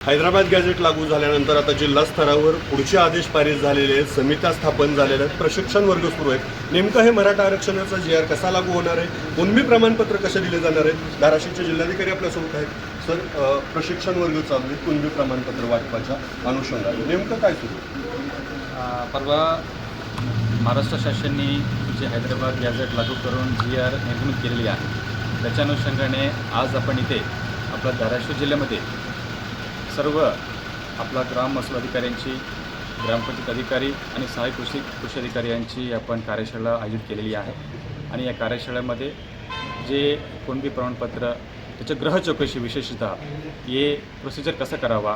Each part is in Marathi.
हैदराबाद गॅझेट लागू झाल्यानंतर आता जिल्हा स्तरावर पुढचे आदेश पारित झालेले आहेत, समित्या स्थापन झालेल्या आहेत, प्रशिक्षण वर्ग सुरू आहेत। नेमकं हे मराठा आरक्षणाचा जी.आर कसा लागू होणार आहे, कुणबी प्रमाणपत्र कसे दिले जाणार आहेत, धाराशिवचे जिल्हाधिकारी आपल्यासोबत आहेत। सर, प्रशिक्षण वर्ग चालू आहे, कुणबी प्रमाणपत्र वाटपाच्या अनुषंगाने नेमकं काय सुरू? परवा महाराष्ट्र शासनाने जे हैदराबाद गॅझेट लागू करून जी.आर निर्मित केलेली आहे, त्याच्या अनुषंगाने आज आपण इथे आपल्या धाराशिव जिल्ह्यामध्ये सर्व आपला ग्राम महसूल अधिकाऱ्यांची, ग्रामपंचायत अधिकारी आणि सहाय्यक कृषी अधिकारी यांची आपण कार्यशाळा आयोजित केलेली आहे। आणि या कार्यशाळेमध्ये जे कुणबी प्रमाणपत्र, त्याचं ग्रह चौकशी, विशेषतः हे प्रोसिजर कसं करावा,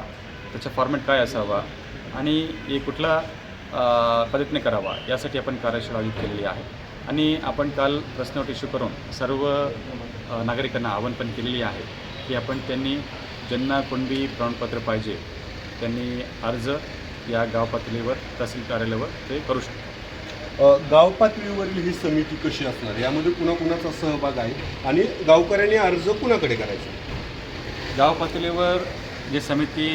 त्याचा फॉर्मॅट काय असावा आणि हे कुठला पद्धतीने करावा, यासाठी आपण कार्यशाळा आयोजित केलेली आहे। आणि आपण काल प्रेस नोट इश्यू करून सर्व नागरिकांना आवाहन पण केलेली आहे की आपण त्यांनी ज्यांना कुणबी प्रमाणपत्र पाहिजे त्यांनी अर्ज या गाव पातळीवर, तहसील कार्यालयावर ते करू शकतात। गाव पातळीवरील ही समिती कशी असणार, यामध्ये कुणाकुणाचा सहभाग आहे आणि गावकऱ्यांनी अर्ज कुणाकडे करायचा? गाव पातळीवर जे समिती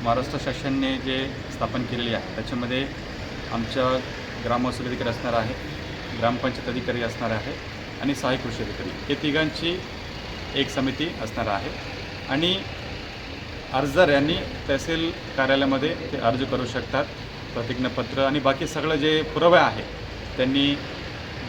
महाराष्ट्र शासनाने जे स्थापन केलेली आहे त्याच्यामध्ये आमच्या ग्राम महसूल अधिकारी असणार आहे, ग्रामपंचायत अधिकारी असणार आहे आणि सहाय्यक कृषी अधिकारी, हे तिघांची एक समिती असणार आहे। आणि अर्जदार यांनी तहसील कार्यालयामध्ये ते अर्ज करू शकतात, प्रतिज्ञापत्र आणि बाकी सगळं जे पुरावे आहे त्यांनी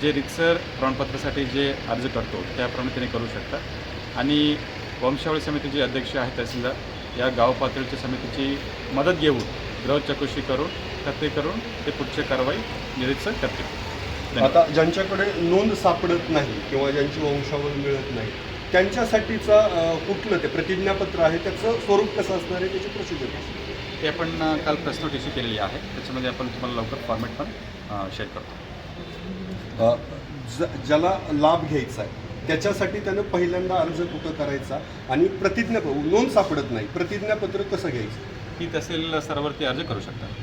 जे रितसर प्रमाणपत्रासाठी जे अर्ज करतो त्याप्रमाणे त्यांनी करू शकतात। आणि वंशावळी समितीचे अध्यक्ष आहेत तहसीलदार, या गाव पातळीच्या समितीची मदत घेऊन ग्रह चौकशी करून खाते करून ते पुढची कारवाई निरीक्षण करतील। आता ज्यांच्याकडे नोंद सापडत नाही किंवा ज्यांची वंशावळ मिळत नाही त्यांच्यासाठीचा कुठलं ते प्रतिज्ञापत्र आहे, त्याचं स्वरूप कसं असणार आहे, त्याची प्रोसिजर कशी? ते आपण काल प्रेस नोट इश्यू केलेली आहे, त्याच्यामध्ये आपण तुम्हाला लवकर फॉर्मॅट पण शेअर करतो। ज्याला लाभ घ्यायचा आहे त्याच्यासाठी त्यानं पहिल्यांदा अर्ज कुठं करायचा आणि नोंद सापडत नाही, प्रतिज्ञापत्र कसं घ्यायचं, ती तहसील स्तरावरती अर्ज करू शकतात।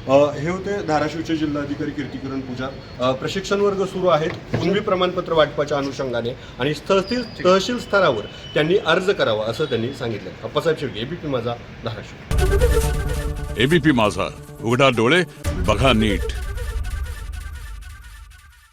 हे होते धाराशिवचे जिल्हाधिकारी कीर्तिकिरण पुजार। प्रशिक्षण वर्ग सुरू आहेत कुणबी प्रमाणपत्र वाटपाच्या अनुषंगाने आणि तहसील स्तरावर त्यांनी अर्ज करावा असं त्यांनी सांगितलं। अप्पासाहेब शेळके, एबीपी माझा, धाराशिव। एबीपी माझा, उघडा डोळे बघा नीट।